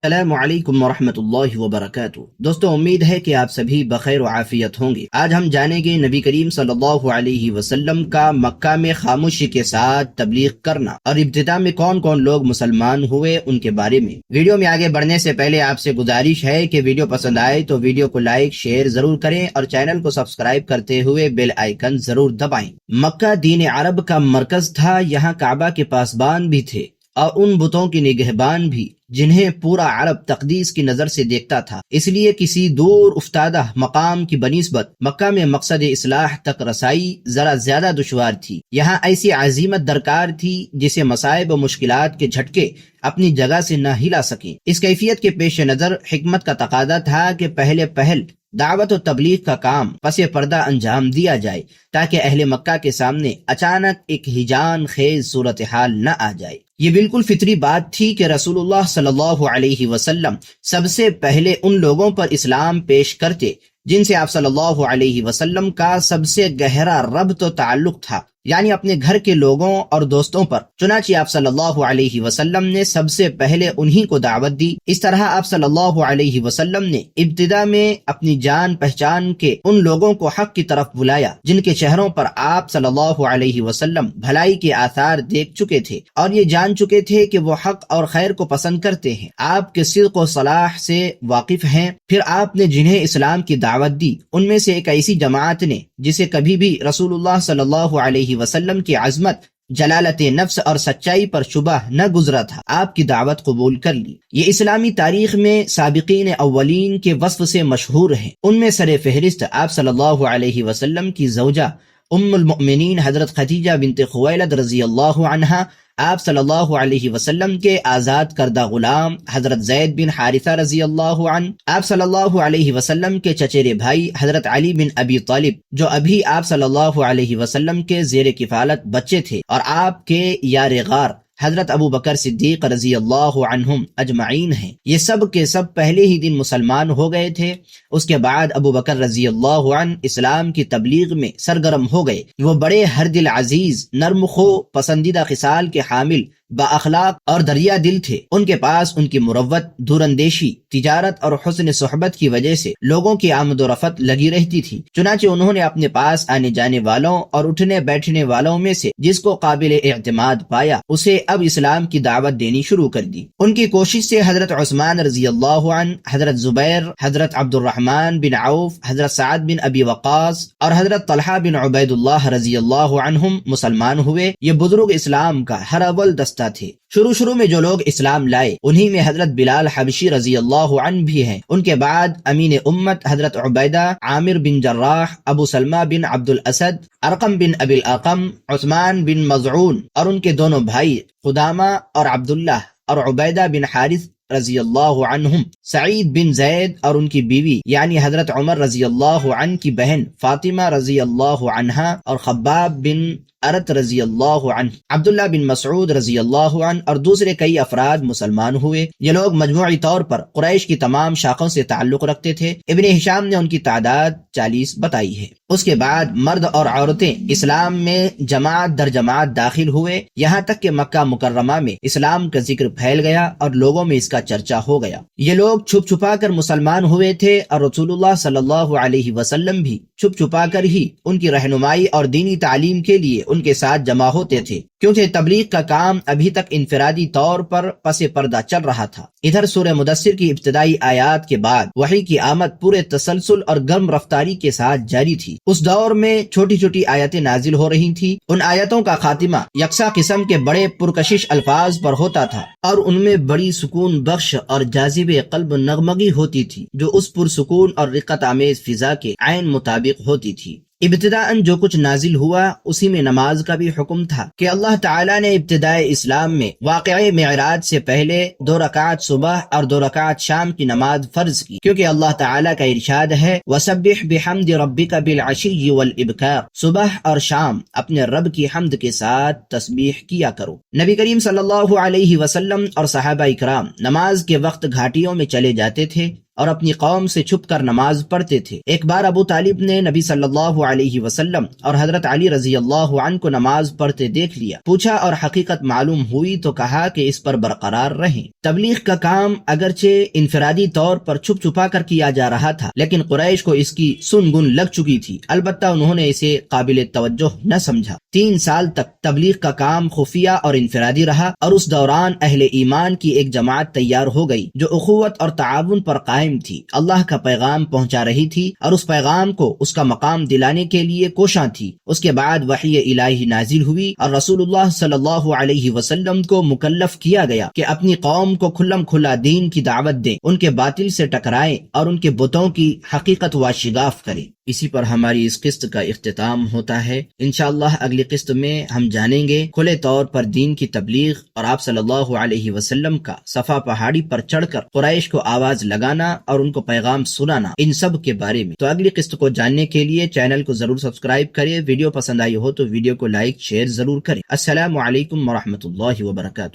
السلام علیکم ورحمۃ اللہ وبرکاتہ۔ دوستو، امید ہے کہ آپ سبھی بخیر و عافیت ہوں گے۔ آج ہم جانیں گے نبی کریم صلی اللہ علیہ وسلم کا مکہ میں خاموشی کے ساتھ تبلیغ کرنا اور ابتدا میں کون کون لوگ مسلمان ہوئے ان کے بارے میں۔ ویڈیو میں آگے بڑھنے سے پہلے آپ سے گزارش ہے کہ ویڈیو پسند آئے تو ویڈیو کو لائک شیئر ضرور کریں اور چینل کو سبسکرائب کرتے ہوئے بیل آئیکن ضرور دبائیں۔ مکہ دین عرب کا مرکز تھا، یہاں کعبہ کے پاسبان بھی تھے اور ان بتوں کی نگہبان بھی جنہیں پورا عرب تقدیس کی نظر سے دیکھتا تھا، اس لیے کسی دور افتادہ مقام کی بنسبت مکہ میں مقصد اصلاح تک رسائی ذرا زیادہ دشوار تھی۔ یہاں ایسی عزیمت درکار تھی جسے مصائب و مشکلات کے جھٹکے اپنی جگہ سے نہ ہلا سکیں۔ اس کیفیت کے پیش نظر حکمت کا تقاضا تھا کہ پہل دعوت و تبلیغ کا کام پس پردہ انجام دیا جائے تاکہ اہل مکہ کے سامنے اچانک ایک ہیجان خیز صورتحال نہ آ جائے۔ یہ بالکل فطری بات تھی کہ رسول اللہ صلی اللہ علیہ وسلم سب سے پہلے ان لوگوں پر اسلام پیش کرتے جن سے آپ صلی اللہ علیہ وسلم کا سب سے گہرا ربط و تعلق تھا، یعنی اپنے گھر کے لوگوں اور دوستوں پر۔ چنانچہ آپ صلی اللہ علیہ وسلم نے سب سے پہلے انہی کو دعوت دی۔ اس طرح آپ صلی اللہ علیہ وسلم نے ابتدا میں اپنی جان پہچان کے ان لوگوں کو حق کی طرف بلایا جن کے چہروں پر آپ صلی اللہ علیہ وسلم بھلائی کے آثار دیکھ چکے تھے اور یہ جان چکے تھے کہ وہ حق اور خیر کو پسند کرتے ہیں، آپ کے صدق و صلاح سے واقف ہیں۔ پھر آپ نے جنہیں اسلام کی دعوت دی ان میں سے ایک ایسی جماعت نے جسے کبھی بھی رسول اللہ صلی اللہ علیہ وسلم کی عظمت، جلالت نفس اور سچائی پر شبہ نہ گزرا تھا، آپ کی دعوت قبول کر لی۔ یہ اسلامی تاریخ میں سابقین اولین کے وصف سے مشہور ہیں۔ ان میں سر فہرست آپ صلی اللہ علیہ وسلم کی زوجہ ام المؤمنین حضرت خدیجہ بنت خویلد رضی اللہ عنہا، آپ صلی اللہ علیہ وسلم کے آزاد کردہ غلام حضرت زید بن حارثہ رضی اللہ عنہ، آپ صلی اللہ علیہ وسلم کے چچیرے بھائی حضرت علی بن ابی طالب جو ابھی آپ صلی اللہ علیہ وسلم کے زیر کفالت بچے تھے، اور آپ کے یار غار حضرت ابو بکر صدیق رضی اللہ عنہم اجمعین ہیں۔ یہ سب کے سب پہلے ہی دن مسلمان ہو گئے تھے۔ اس کے بعد ابو بکر رضی اللہ عنہ اسلام کی تبلیغ میں سرگرم ہو گئے۔ وہ بڑے ہر دل عزیز، نرم خو، پسندیدہ خصال کے حامل، با اخلاق اور دریا دل تھے۔ ان کے پاس ان کی مروت، دور اندیشی، تجارت اور حسن صحبت کی وجہ سے لوگوں کی آمد و رفت لگی رہتی تھی۔ چنانچہ انہوں نے اپنے پاس آنے جانے والوں اور اٹھنے بیٹھنے والوں میں سے جس کو قابل اعتماد پایا اسے اب اسلام کی دعوت دینی شروع کر دی۔ ان کی کوشش سے حضرت عثمان رضی اللہ عنہ، حضرت زبیر، حضرت عبد الرحمن بن عوف، حضرت سعد بن ابی وقاص اور حضرت طلحہ بن عبید اللہ رضی اللہ عنہم مسلمان ہوئے۔ یہ بزرگ اسلام کا ہر اول دستہ تھے۔ شروع میں جو لوگ اسلام لائے انہی میں حضرت بلال حبشی رضی اللہ عنہ بھی ہیں۔ ان کے بعد امین امت حضرت عبیدہ، عامر بن جراح، ابو سلمہ بن عبد الاسد، ارقم بن ابی الارقم، عثمان بن مظعون اور ان کے دونوں بھائی قدامہ اور عبداللہ اور عبیدہ بن حارث رضی اللہ عنہم، سعید بن زید اور ان کی بیوی یعنی حضرت عمر رضی اللہ عنہ کی بہن فاطمہ رضی اللہ عنہا اور خباب بن ارت رضی اللہ عنہ، عبداللہ بن مسعود رضی اللہ عنہ اور دوسرے کئی افراد مسلمان ہوئے۔ یہ لوگ مجموعی طور پر قریش کی تمام شاخوں سے تعلق رکھتے تھے۔ ابن ہشام نے ان کی تعداد 40 بتائی ہے۔ اس کے بعد مرد اور عورتیں اسلام میں جماعت در جماعت داخل ہوئے، یہاں تک کہ مکہ مکرمہ میں اسلام کا ذکر پھیل گیا اور لوگوں میں اس کا چرچا ہو گیا۔ یہ لوگ چھپ چھپا کر مسلمان ہوئے تھے اور رسول اللہ صلی اللہ علیہ وسلم بھی چھپ چھپا کر ہی ان کی رہنمائی اور دینی تعلیم کے لیے ان کے ساتھ جمع ہوتے تھے، کیونکہ تبلیغ کا کام ابھی تک انفرادی طور پر پس پردہ چل رہا تھا۔ ادھر سورہ مدثر کی ابتدائی آیات کے بعد وحی کی آمد پورے تسلسل اور گرم رفتاری کے ساتھ جاری تھی۔ اس دور میں چھوٹی چھوٹی آیتیں نازل ہو رہی تھیں۔ ان آیتوں کا خاتمہ یکساں قسم کے بڑے پرکشش الفاظ پر ہوتا تھا اور ان میں بڑی سکون بخش اور جاذب قلب نغمگی ہوتی تھی جو اس پرسکون اور رقت آمیز فضا کے عین مطابق ہوتی تھی۔ ابتداءً جو کچھ نازل ہوا اسی میں نماز کا بھی حکم تھا کہ اللہ تعالیٰ نے ابتدائے اسلام میں واقعہ معراج سے پہلے 2 رکعت صبح اور 2 رکعت شام کی نماز فرض کی، کیونکہ اللہ تعالیٰ کا ارشاد ہے وَسَبِّحْ بِحَمْدِ رَبِّكَ بِالْعَشِيِّ وَالْإِبْكَارِ، صبح اور شام اپنے رب کی حمد کے ساتھ تسبیح کیا کرو۔ نبی کریم صلی اللہ علیہ وسلم اور صحابہ اکرام نماز کے وقت گھاٹیوں میں چلے جاتے تھے اور اپنی قوم سے چھپ کر نماز پڑھتے تھے۔ ایک بار ابو طالب نے نبی صلی اللہ علیہ وسلم اور حضرت علی رضی اللہ عنہ کو نماز پڑھتے دیکھ لیا، پوچھا اور حقیقت معلوم ہوئی تو کہا کہ اس پر برقرار رہیں۔ تبلیغ کا کام اگرچہ انفرادی طور پر چھپ چھپا کر کیا جا رہا تھا، لیکن قریش کو اس کی سن گن لگ چکی تھی، البتہ انہوں نے اسے قابل توجہ نہ سمجھا۔ 3 سال تک تبلیغ کا کام خفیہ اور انفرادی رہا، اور اس دوران اہل ایمان کی ایک جماعت تیار ہو گئی جو اخوت اور تعاون پر قائم تھی، اللہ کا پیغام پہنچا رہی تھی اور اس پیغام کو اس کا مقام دلانے کے لیے کوشاں تھی۔ اس کے بعد وحی الہی نازل ہوئی اور رسول اللہ صلی اللہ علیہ وسلم کو مکلف کیا گیا کہ اپنی قوم کو کھلم کھلا دین کی دعوت دیں، ان کے باطل سے ٹکرائیں اور ان کے بتوں کی حقیقت واشگاف کریں۔ اسی پر ہماری اس قسط کا اختتام ہوتا ہے۔ انشاءاللہ اگلی قسط میں ہم جانیں گے کھلے طور پر دین کی تبلیغ اور آپ صلی اللہ علیہ وسلم کا صفا پہاڑی پر چڑھ کر قریش کو آواز لگانا اور ان کو پیغام سنانا، ان سب کے بارے میں۔ تو اگلی قسط کو جاننے کے لیے چینل کو ضرور سبسکرائب کریں، ویڈیو پسند آئی ہو تو ویڈیو کو لائک شیئر ضرور کریں۔ السلام علیکم ورحمۃ اللہ وبرکاتہ۔